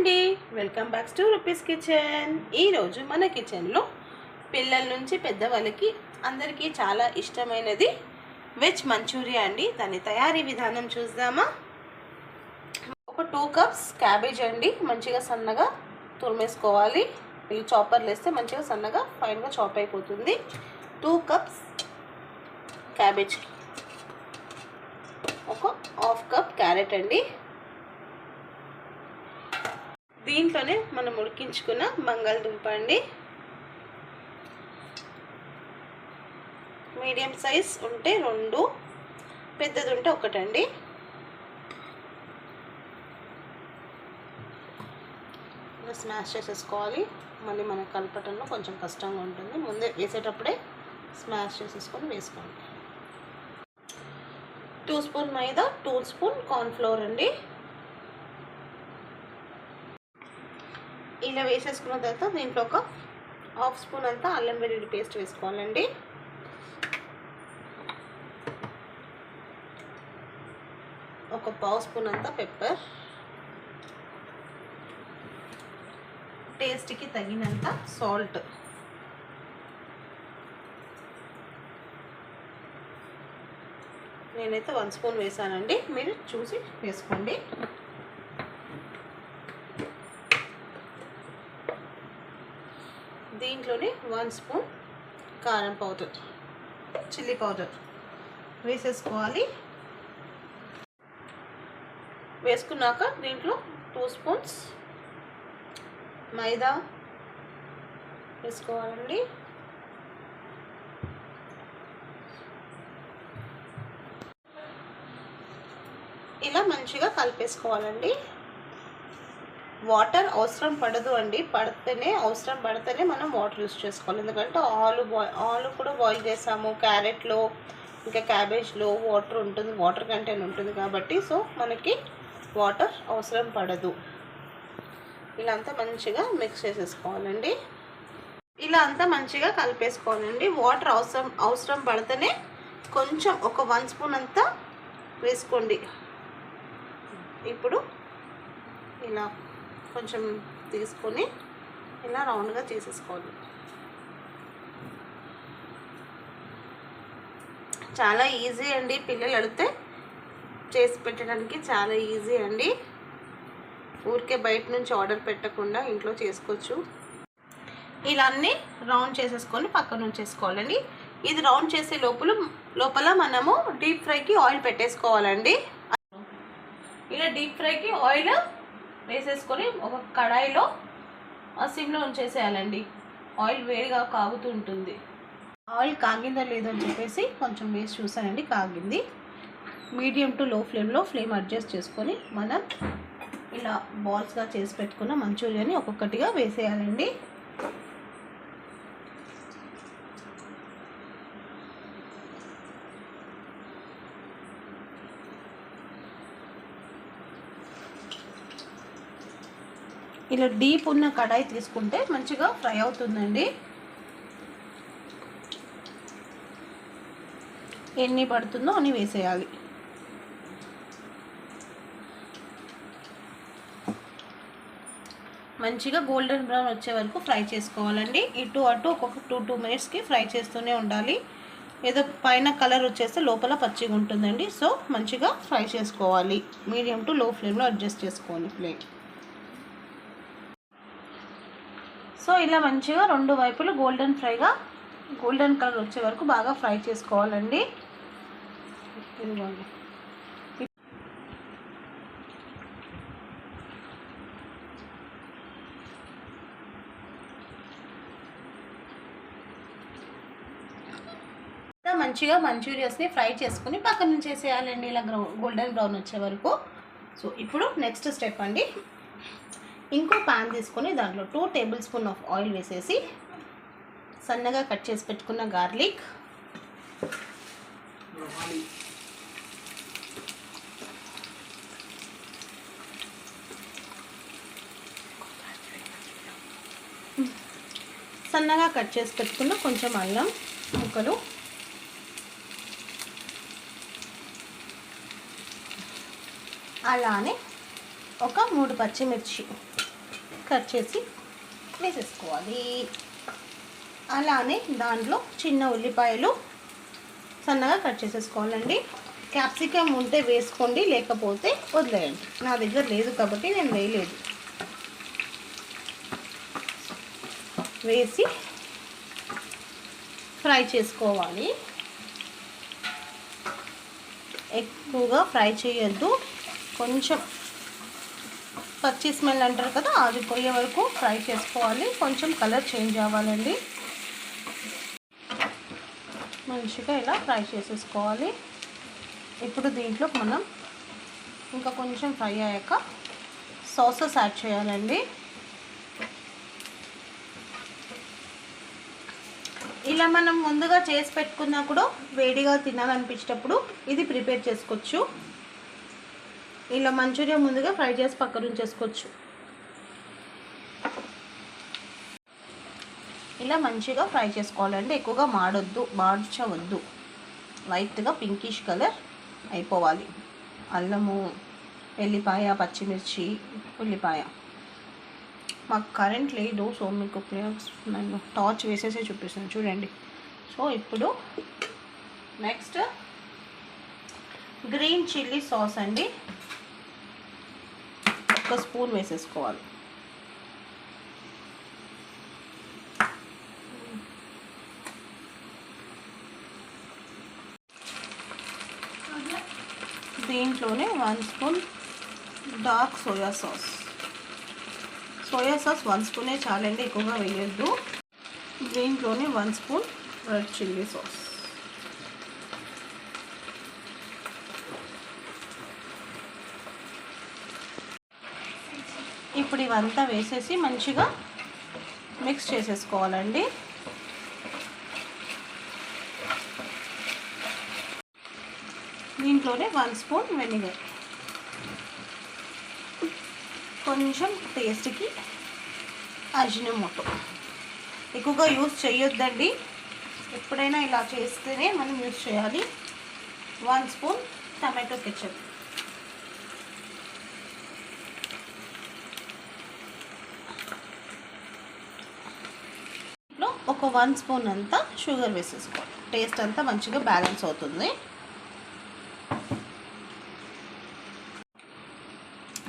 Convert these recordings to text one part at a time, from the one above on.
అండి, welcome back to rupees kitchen. ఈరోజు మన కిచెన్లో పిల్లల నుంచి పెద్దవాళ్ళకి అందరికీ చాలా ఇష్టమైనది వెజ్ మంచూరియా అండి. దాని తయారీ విధానం చూద్దామా. ఒక 2 కప్స్ క్యాబేజ్ అండి, మంచిగా సన్నగా తురిమేసుకోవాలి. ఈ చాపర్లు వేస్తే మంచిగా సన్నగా ఫైన్గా చాప్ అయిపోతుంది. 2 కప్స్ క్యాబేజ్కి ఒక 1/2 కప్ క్యారెట్ అండి. దీంట్లోనే మనం ఉడికించుకున్న బంగాళదుంప అండి. మీడియం సైజ్ ఉంటే 2, పెద్దది ఉంటే 1 అండి. ఇలా స్మాష్ చేసేసుకోవాలి. మళ్ళీ మనకు కలపటంలో కొంచెం కష్టంగా ఉంటుంది. ముందే వేసేటప్పుడే స్మాష్ చేసేసుకొని వేసుకోండి. 2 స్పూన్ మైదా, 2 స్పూన్ కార్న్ఫ్లోర్ అండి. ఇలా వేసేసుకున్న తర్వాత దీంట్లో ఒక 1/2 స్పూన్ అంతా అల్లం వెల్లుల్లి పేస్ట్ వేసుకోవాలండి. ఒక 1/2 స్పూన్ అంతా పెప్పర్, టేస్ట్కి తగినంత సాల్ట్, నేనైతే 1 స్పూన్ వేసానండి, మీరు చూసి వేసుకోండి. దీంట్లోనే 1 స్పూన్ కారం పౌడర్, చిల్లీ పౌడర్ వేసేసుకోవాలి. వేసుకున్నాక దీంట్లో 2 స్పూన్స్ మైదా వేసుకోవాలండి. ఇలా మంచిగా కలిపేసుకోవాలండి. వాటర్ అవసరం పడదు అండి, అవసరం పడితేనే మనం వాటర్ యూస్ చేసుకోవాలి. ఎందుకంటే ఆలు కూడా బాయిల్ చేసాము, క్యారెట్లో ఇంకా క్యాబేజ్లో వాటర్ ఉంటుంది, వాటర్ కంటెంట్ ఉంటుంది కాబట్టి సో మనకి వాటర్ అవసరం పడదు. ఇలా అంతా మంచిగా మిక్స్ చేసేసుకోవాలండి. ఇలా అంతా మంచిగా కలిపేసుకోవాలండి. వాటర్ అవసరం పడితేనే కొంచెం ఒక 1 స్పూన్ అంతా వేసుకోండి. ఇప్పుడు ఇలా కొంచెం తీసుకొని ఇలా రౌండ్గా చేసేసుకోవాలి. చాలా ఈజీ అండి, పిల్లలు అడిగితే చేసి పెట్టడానికి చాలా ఈజీ అండి. ఊరికే బయట నుంచి ఆర్డర్ పెట్టకుండా ఇంట్లో చేసుకోవచ్చు. ఇలా అన్నీ రౌండ్ చేసేసుకొని పక్కన ఉంచేసుకోవాలండి. ఇది రౌండ్ చేసే లోపల మనము డీప్ ఫ్రైకి ఆయిల్ పెట్టేసుకోవాలండి. ఇలా డీప్ ఫ్రైకి ఆయిల్ వేసేసుకొని ఒక కడాయిలో సిమ్లో ఉంచేసేయాలండి. ఆయిల్ వేడిగా కాగుతూ ఉంటుంది. ఆయిల్ కాగిందా లేదో అని చెప్పేసి కొంచెం వేసి చూసానండి, కాగింది. మీడియం టు లో ఫ్లేమ్లో ఫ్లేమ్ అడ్జస్ట్ చేసుకొని మనం ఇలా బాల్స్గా చేసి పెట్టుకున్న మంచూరియాని ఒక్కొక్కటిగా వేసేయాలండి. ఇలా డీప్ ఉన్న కడాయి తీసుకుంటే మంచిగా ఫ్రై అవుతుందండి. ఎన్ని పడుతుందో అని వేసేయాలి. మంచిగా గోల్డెన్ బ్రౌన్ వచ్చే వరకు ఫ్రై చేసుకోవాలండి. ఇటు అటు ఒక్కొక్క 2 మినిట్స్కి ఫ్రై చేస్తూనే ఉండాలి. ఏదో పైన కలర్ వచ్చేస్తే లోపల పచ్చిగా ఉంటుందండి. సో మంచిగా ఫ్రై చేసుకోవాలి. మీడియం టు లో ఫ్లేమ్లో అడ్జస్ట్ చేసుకోవాలి ఫ్లేమ్. సో ఇలా మంచిగా 2 వైపులు గోల్డెన్ కలర్ వచ్చే వరకు బాగా ఫ్రై చేసుకోవాలండి. ఇదిగోండి, మంచిగా మంచూరియాస్ని ఫ్రై చేసుకుని పక్కన నుంచి వేసేయాలండి, ఇలా గోల్డెన్ బ్రౌన్ వచ్చే వరకు. సో ఇప్పుడు నెక్స్ట్ స్టెప్ అండి. ఇంకో ప్యాన్ తీసుకొని దాంట్లో 2 టేబుల్ స్పూన్ ఆఫ్ ఆయిల్ వేసేసి సన్నగా కట్ చేసి పెట్టుకున్న గార్లిక్, సన్నగా కట్ చేసి పెట్టుకున్న కొంచెం అల్లం ముక్కలు, అలానే ఒక 3 పచ్చిమిర్చి కట్ చేసి వేసేసుకోవాలి. అలానే దాంట్లో చిన్న ఉల్లిపాయలు సన్నగా కట్ చేసేసుకోవాలండి. క్యాప్సికమ్ ఉంటే వేసుకోండి, లేకపోతే వదిలేయండి. నా దగ్గర లేదు కాబట్టి నేను వేయలేదు. వేసి ఫ్రై చేసుకోవాలి. ఎక్కువగా ఫ్రై చేయొద్దు, కొంచెం పచ్చి స్మెల్ అంటారు కదా, అది పోయే వరకు ఫ్రై చేసుకోవాలి. కొంచెం కలర్ చేంజ్ అవ్వాలండి. మంచిగా ఇలా ఫ్రై చేసేసుకోవాలి. ఇప్పుడు దీంట్లో మనం ఇంకా కొంచెం ఫ్రై అయ్యాక సాసెస్ యాడ్ చేయాలండి. ఇలా మనం ముందుగా చేసి పెట్టుకున్నా కూడా వేడిగా తినాలనిపించేటప్పుడు ఇది ప్రిపేర్ చేసుకోవచ్చు. ఇలా మంచూరియా ముందుగా ఫ్రై చేసి పక్కన ఉంచేసుకోవచ్చు. ఇలా మంచిగా ఫ్రై చేసుకోవాలండి. ఎక్కువగా మార్చవద్దు. లైట్గా పింకిష్ కలర్ అయిపోవాలి. అల్లము, వెల్లిపాయ, పచ్చిమిర్చి, ఉల్లిపాయ. మాకు కరెంట్ లేదు, సో మీకు నేను టార్చ్ వేసేసి చూపిస్తాను చూడండి. సో ఇప్పుడు నెక్స్ట్ గ్రీన్ చిల్లీ సాస్ అండి, 1 స్పూన్ వేసేసుకోవాలి. దీంట్లోనే 1 స్పూన్ డార్క్ సోయా సాస్. 1 స్పూనే చాలండి, ఎక్కువగా వేయొద్దు. దీంట్లోనే 1 స్పూన్ రెడ్ చిల్లీ సాస్. ఇప్పుడు ఇవంతా వేసేసి మంచిగా మిక్స్ చేసేసుకోవాలండి. దీంట్లోనే 1 స్పూన్ వెనిగర్, కొంచెం టేస్ట్కి అజినోమోటో. ఎక్కువగా యూజ్ చేయొద్దండి, ఎప్పుడైనా ఇలా చేస్తేనే మనం యూజ్ చేయాలి. 1 స్పూన్ టమాటో కెచప్. ఇంట్లో ఒక 1 స్పూన్ అంతా షుగర్ వేసేసుకోవాలి. టేస్ట్ అంతా మంచిగా బ్యాలెన్స్ అవుతుంది.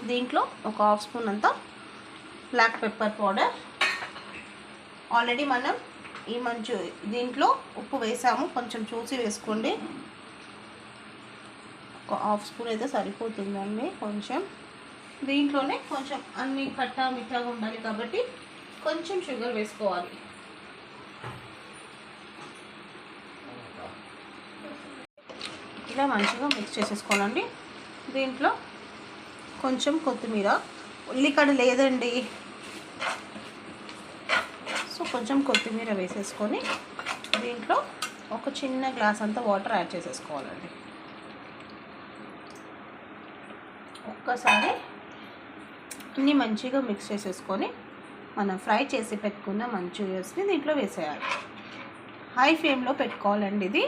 దీంట్లో ఒక 1/2 స్పూన్ అంతా బ్లాక్ పెప్పర్ పౌడర్. ఆల్రెడీ మనం దీంట్లో ఉప్పు వేసాము, కొంచెం చూసి వేసుకోండి. ఒక 1/2 స్పూన్ అయితే సరిపోతుందండి. కొంచెం దీంట్లోనే కొంచెం అన్ని కట్టా మిఠాగా ఉండాలి కాబట్టి కొంచెం షుగర్ వేసుకోవాలి. ఇలా మంచిగా మిక్స్ చేసేసుకోవాలండి. దీంట్లో కొంచెం కొత్తిమీర, ఉల్లిగడ్డ లేదండి, సో కొంచెం కొత్తిమీర వేసేసుకొని దీంట్లో ఒక చిన్న గ్లాస్ అంతా వాటర్ యాడ్ చేసేసుకోవాలండి. ఒక్కసారి అన్నీ మంచిగా మిక్స్ చేసేసుకొని మనం ఫ్రై చేసి పెట్టుకున్న మంచూరియన్స్ని దీంట్లో వేసేయాలి. హై ఫ్లేమ్లో పెట్టుకోవాలండి. ఇది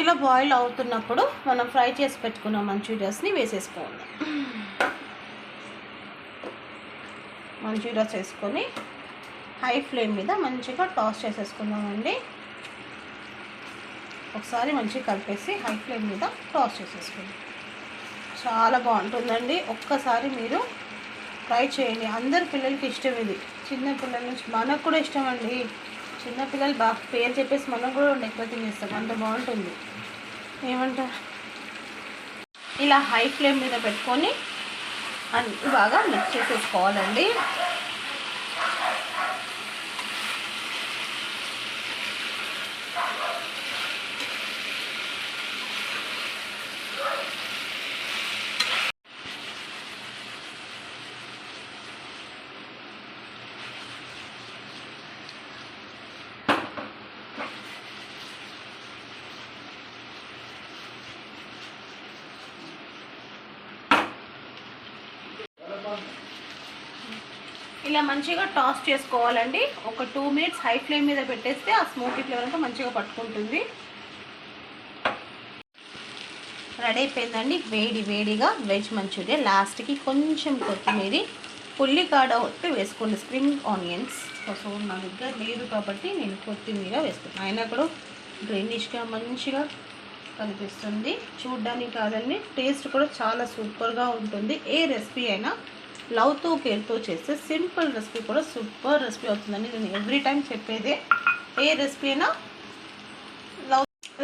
ఇలా బాయిల్ అవుతున్నప్పుడు మనం ఫ్రై చేసి పెట్టుకున్న మంచూరియన్స్ని వేసేసుకోవాలి. మంచూరియన్స్ వేసుకొని హై ఫ్లేమ్ మీద మంచిగా టాస్ చేసేసుకుందామండి. ఒకసారి మంచిగా కలిపేసి హై ఫ్లేమ్ మీద టాస్ చేసేసుకుందాం. చాలా బాగుంటుందండి. ఒక్కసారి మీరు ట్రై చేయండి. అందరి పిల్లలకి ఇష్టం ఇది. చిన్న పిల్లల నుంచి మనకు కూడా ఇష్టం అండి. చిన్నపిల్లలు బాగా పేరు చెప్పేసి మనం కూడా ఎక్కువ తినేస్తాం, అంత బాగుంటుంది. ఏమంటారు? ఇలా హై ఫ్లేమ్ మీద పెట్టుకొని అన్నీ బాగా మిక్స్ చేసేసుకోవాలండి. ఇలా మంచిగా టాస్ చేసుకోవాలండి. ఒక 2 మినిట్స్ హై ఫ్లేమ్ మీద పెట్టేస్తే ఆ స్మోకీ ఫ్లేవర్ అంతా మంచిగా పట్టుకుంటుంది. రెడీ అయిపోయిందండి వేడి వేడిగా వెజ్ మంచూరియా. లాస్ట్కి కొంచెం కొత్తిమీర, ఉల్లికాడ ఒకటి వేసుకోండి, స్ప్రింగ్ ఆనియన్స్. సో నా దగ్గర లేదు కాబట్టి నేను కొత్తిమీర వేసుకున్నాను. అయినా కూడా గ్రీనిష్గా మంచిగా కనిపిస్తుంది చూడ్డానికి కాదండి, టేస్ట్ కూడా చాలా సూపర్గా ఉంటుంది. ఏ రెసిపీ అయినా లవ్తో కేర్తో చేస్తే సింపుల్ రెసిపీ కూడా సూపర్ రెసిపీ అవుతుందండి. నేను ఎవ్రీ టైం చెప్పేదే, ఏ రెసిపీ అయినా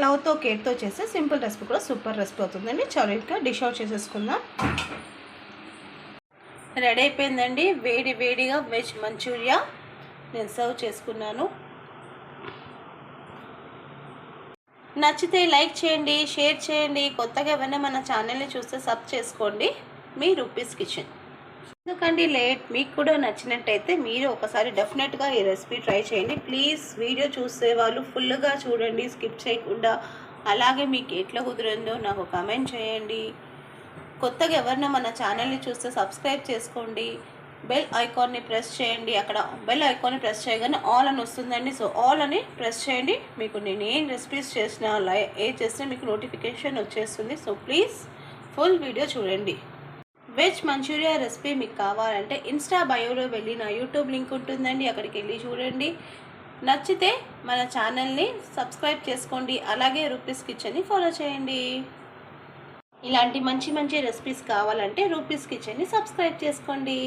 లవ్తో కేర్తో చేస్తే సింపుల్ రెసిపీ కూడా సూపర్ రెసిపీ అవుతుందండి. చాలా ఇంకా డిష్ అవుట్ చేసేసుకుందాం. రెడీ అయిపోయిందండి వేడి వేడిగా వెజ్ మంచూరియా. నేను సర్వ్ చేసుకున్నాను. నచ్చితే లైక్ చేయండి, షేర్ చేయండి. కొత్తగా ఎవరైనా మన ఛానల్ని చూస్తే సబ్ చేసుకోండి. మీ రూపీస్ కిచెన్. ఎందుకండి లేట్, మీకు కూడా నచ్చినట్టయితే మీరు ఒకసారి డెఫినెట్గా ఈ రెసిపీ ట్రై చేయండి ప్లీజ్. వీడియో చూసే వాళ్ళు ఫుల్గా చూడండి, స్కిప్ చేయకుండా. అలాగే మీకు ఎట్లా కుదిరిందో నాకు కామెంట్ చేయండి. కొత్తగా ఎవరైనా మన ఛానల్ని చూస్తే సబ్స్క్రైబ్ చేసుకోండి. బెల్ ఐకాన్ని ప్రెస్ చేయండి. అక్కడ బెల్ ఐకాన్ని ప్రెస్ చేయగానే ఆల్ అని వస్తుందండి. సో ఆల్ అని ప్రెస్ చేయండి. మీకు నేను ఏం రెసిపీస్ చేసినా ఏ చేసినా మీకు నోటిఫికేషన్ వచ్చేస్తుంది. సో ప్లీజ్ ఫుల్ వీడియో చూడండి. వెజ్ మంచూరియా రెసిపీ మీకు కావాలంటే ఇన్స్టా బయోలో వెళ్ళి నా యూట్యూబ్ లింక్ ఉంటుందండి, అక్కడికి వెళ్ళి చూడండి. నచ్చితే మన ఛానల్ని సబ్స్క్రైబ్ చేసుకోండి. అలాగే రూపీస్ కిచెన్ని ఫాలో చేయండి. ఇలాంటి మంచి మంచి రెసిపీస్ కావాలంటే రూపీస్ కిచెన్ని సబ్స్క్రైబ్ చేసుకోండి.